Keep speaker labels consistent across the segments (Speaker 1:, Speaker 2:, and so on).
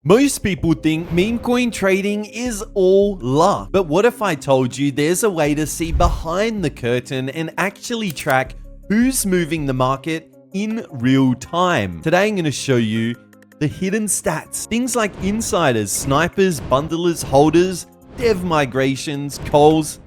Speaker 1: Most people think meme coin trading is all luck, but what if I told you there's a way to see behind the curtain and actually track who's moving the market in real time? Today I'm going to show you the hidden stats, things like insiders, snipers, bundlers, holders, dev migrations, calls,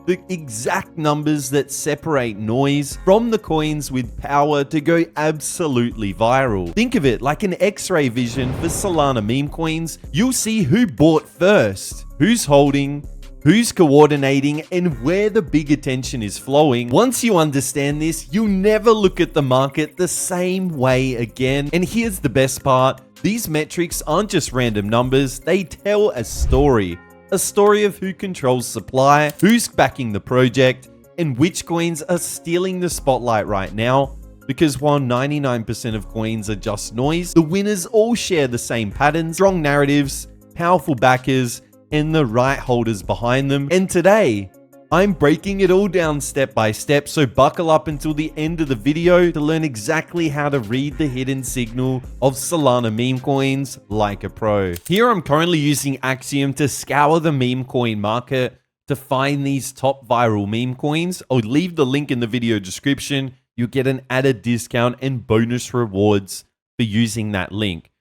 Speaker 1: the exact numbers that separate noise from the coins with power to go absolutely viral. Think of it like an X-ray vision for Solana meme coins. You'll see who bought first, who's holding, who's coordinating, and where the big attention is flowing. Once you understand this, you'll never look at the market the same way again. And here's the best part. These metrics aren't just random numbers, they tell a story. A story of who controls supply, who's backing the project, and which coins are stealing the spotlight right now. Because while 99% of coins are just noise, the winners all share the same patterns, strong narratives, powerful backers, and the right holders behind them. And today, I'm breaking it all down step by step, so buckle up until the end of the video to learn exactly how to read the hidden signal of Solana meme coins like a pro. Here I'm currently using Axiom to scour the meme coin market to find these top viral meme coins. I'll leave the link in the video description. You'll get an added discount and bonus rewards for using that link.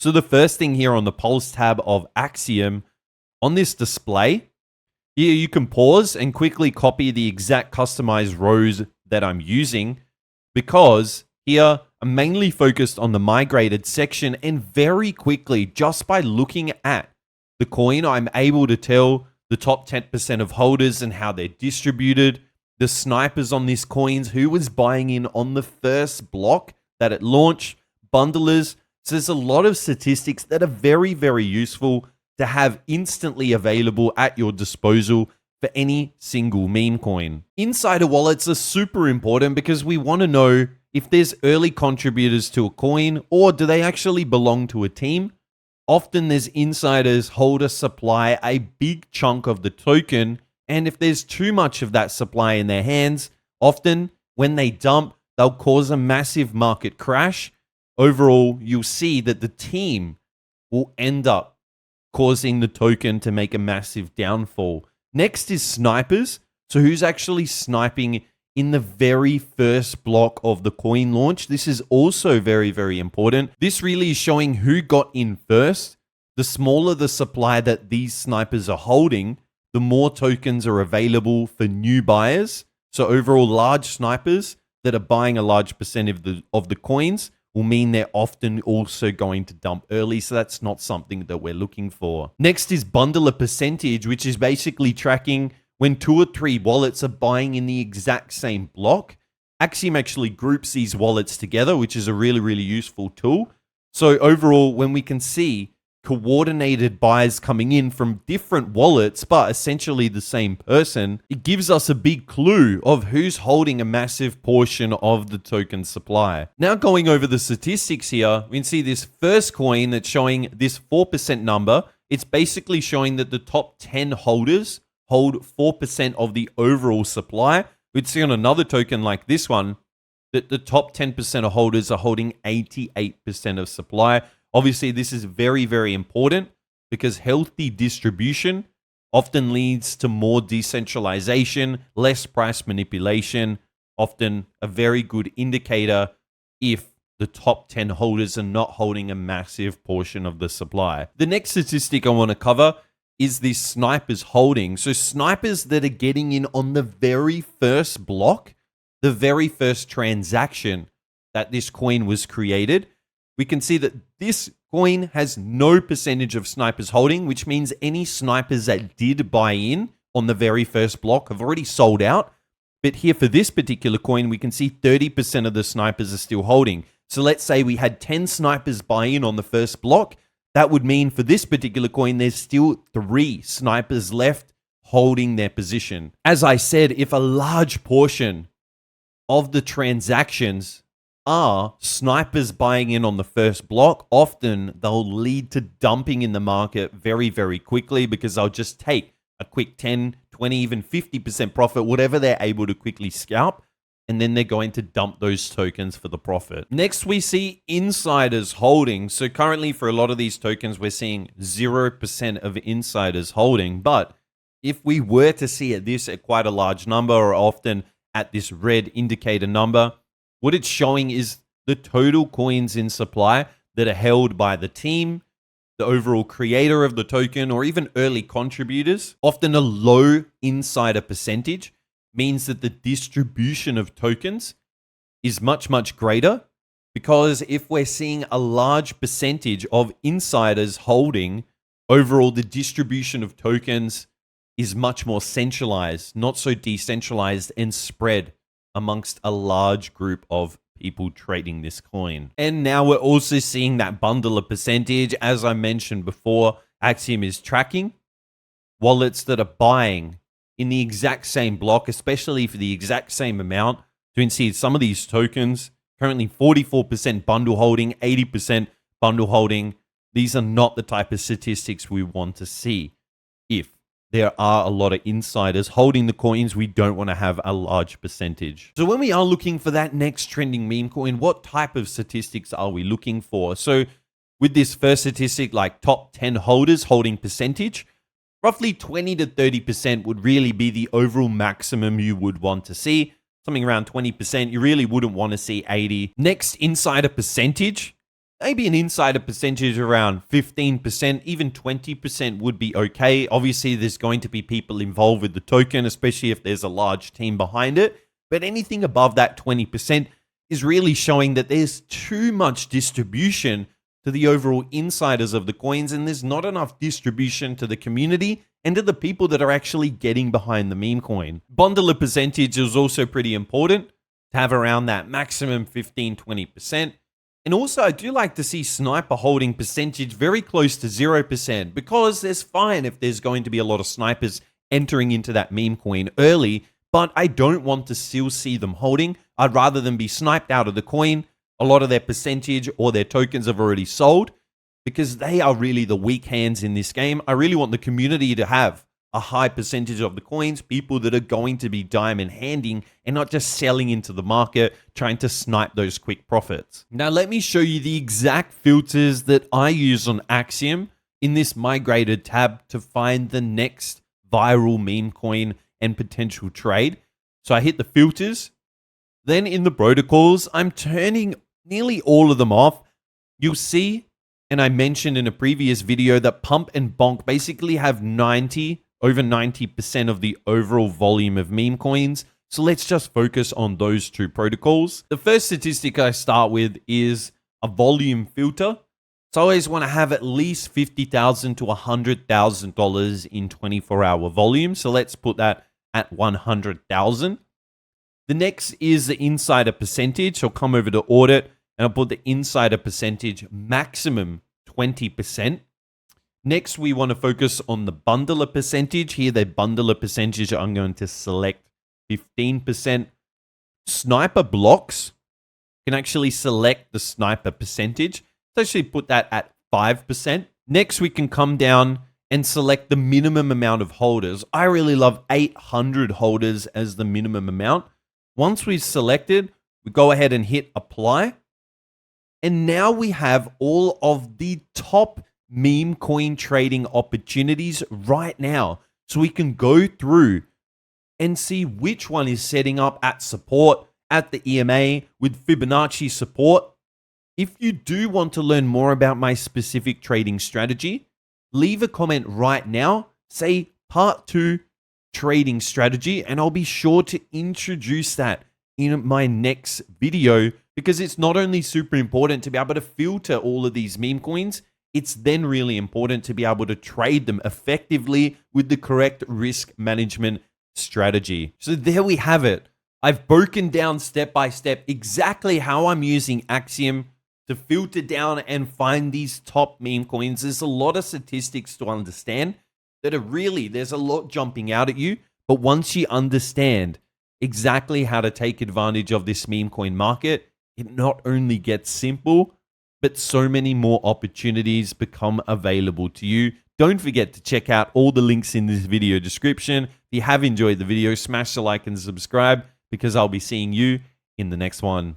Speaker 1: So the first thing here on the Pulse tab of Axiom, on this display, here you can pause and quickly copy the exact customized rows that I'm using, because here I'm mainly focused on the migrated section, and very quickly, just by looking at the coin, I'm able to tell the top 10% of holders and how they're distributed, the snipers on these coins, who was buying in on the first block that it launched, bundlers. So there's a lot of statistics that are very, very useful to have instantly available at your disposal for any single meme coin. Insider wallets are super important because we want to know if there's early contributors to a coin, or do they actually belong to a team. Often there's insiders hold a supply, a big chunk of the token, and if there's too much of that supply in their hands, often when they dump, they'll cause a massive market crash. Overall, you'll see that the team will end up causing the token to make a massive downfall. Next is snipers. So who's actually sniping in the very first block of the coin launch? This is also very, very important. This really is showing who got in first. The smaller the supply that these snipers are holding, the more tokens are available for new buyers. So overall, large snipers that are buying a large percentage of the coins will mean they're often also going to dump early, so that's not something that we're looking for. Next is bundler percentage, which is basically tracking when 2 or 3 wallets are buying in the exact same block. Axiom actually groups these wallets together, which is a really, really useful tool. So overall, when we can see coordinated buys coming in from different wallets, but essentially the same person, it gives us a big clue of who's holding a massive portion of the token supply. Now going over the statistics here, we can see this first coin that's showing this 4% number. It's basically showing that the top 10 holders hold 4% of the overall supply. We'd see on another token like this one, that the top 10% of holders are holding 88% of supply. Obviously, this is very, very important because healthy distribution often leads to more decentralization, less price manipulation, often a very good indicator if the top 10 holders are not holding a massive portion of the supply. The next statistic I want to cover is the snipers holding. So snipers that are getting in on the very first block, the very first transaction that this coin was created, we can see that this coin has no percentage of snipers holding, which means any snipers that did buy in on the very first block have already sold out. But here for this particular coin, we can see 30% of the snipers are still holding. So let's say we had 10 snipers buy in on the first block. That would mean for this particular coin, there's still 3 snipers left holding their position. As I said, if a large portion of the transactions are snipers buying in on the first block, often they'll lead to dumping in the market very, very quickly, because they'll just take a quick 10, 20, even 50% profit, whatever they're able to quickly scalp, and then they're going to dump those tokens for the profit. Next, we see insiders holding. So currently for a lot of these tokens, we're seeing 0% of insiders holding. But if we were to see this at quite a large number, or often at this red indicator number, what it's showing is the total coins in supply that are held by the team, the overall creator of the token, or even early contributors. Often a low insider percentage means that the distribution of tokens is much, much greater, because if we're seeing a large percentage of insiders holding, overall the distribution of tokens is much more centralized, not so decentralized and spread amongst a large group of people trading this coin. And now we're also seeing that bundler percentage. As I mentioned before, Axiom is tracking wallets that are buying in the exact same block, especially for the exact same amount. So you can see some of these tokens, currently 44% bundle holding, 80% bundle holding. These are not the type of statistics we want to see. If there are a lot of insiders holding the coins, we don't want to have a large percentage. So when we are looking for that next trending meme coin, what type of statistics are we looking for? So with this first statistic, like top 10 holders holding percentage, roughly 20 to 30% would really be the overall maximum you would want to see. Something around 20%, you really wouldn't want to see 80. Next, insider percentage. Maybe an insider percentage around 15%, even 20% would be okay. Obviously, there's going to be people involved with the token, especially if there's a large team behind it. But anything above that 20% is really showing that there's too much distribution to the overall insiders of the coins, and there's not enough distribution to the community and to the people that are actually getting behind the meme coin. Bundler percentage is also pretty important to have around that maximum 15-20%. And also, I do like to see sniper holding percentage very close to 0%, because there's fine if there's going to be a lot of snipers entering into that meme coin early, but I don't want to still see them holding. I'd rather them be sniped out of the coin. A lot of their percentage or their tokens have already sold, because they are really the weak hands in this game. I really want the community to have a high percentage of the coins, people that are going to be diamond handing and not just selling into the market, trying to snipe those quick profits. Now, let me show you the exact filters that I use on Axiom in this migrated tab to find the next viral meme coin and potential trade. So I hit the filters. Then in the protocols, I'm turning nearly all of them off. You'll see, and I mentioned in a previous video, that pump and bonk basically have over 90% of the overall volume of meme coins. So let's just focus on those two protocols. The first statistic I start with is a volume filter. So I always want to have at least $50,000 to $100,000 in 24-hour volume. So let's put that at 100,000. The next is the insider percentage. So I'll come over to audit and I'll put the insider percentage maximum 20%. Next, we want to focus on the bundler percentage. Here, the bundler percentage, I'm going to select 15%. Sniper blocks, you can actually select the sniper percentage. So actually put that at 5%. Next, we can come down and select the minimum amount of holders. I really love 800 holders as the minimum amount. Once we've selected, we go ahead and hit apply. And now we have all of the top meme coin trading opportunities right now. So we can go through and see which one is setting up at support, at the EMA, with Fibonacci support. If you do want to learn more about my specific trading strategy, leave a comment right now, say part 2 trading strategy, and I'll be sure to introduce that in my next video, because it's not only super important to be able to filter all of these meme coins, it's then really important to be able to trade them effectively with the correct risk management strategy. So there we have it. I've broken down step by step exactly how I'm using Axiom to filter down and find these top meme coins. There's a lot of statistics to understand that are really, there's a lot jumping out at you. But once you understand exactly how to take advantage of this meme coin market, it not only gets simple, but so many more opportunities become available to you. Don't forget to check out all the links in this video description. If you have enjoyed the video, smash the like and subscribe. because I'll be seeing you in the next one.